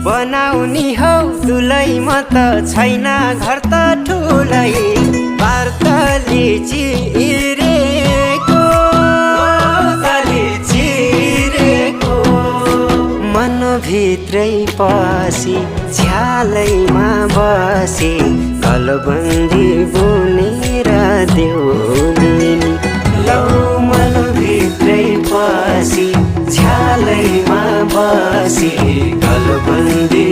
बनाउनी हौ दुलै म त छैन घर त ठुलै वार्ताले चिरेको मनभित्रै पसी झ्यालैमा बसी गलबन्दी बुनेर देउनी लौ मनभित्रै पसी झ्यालैमा बसी गलबन्दी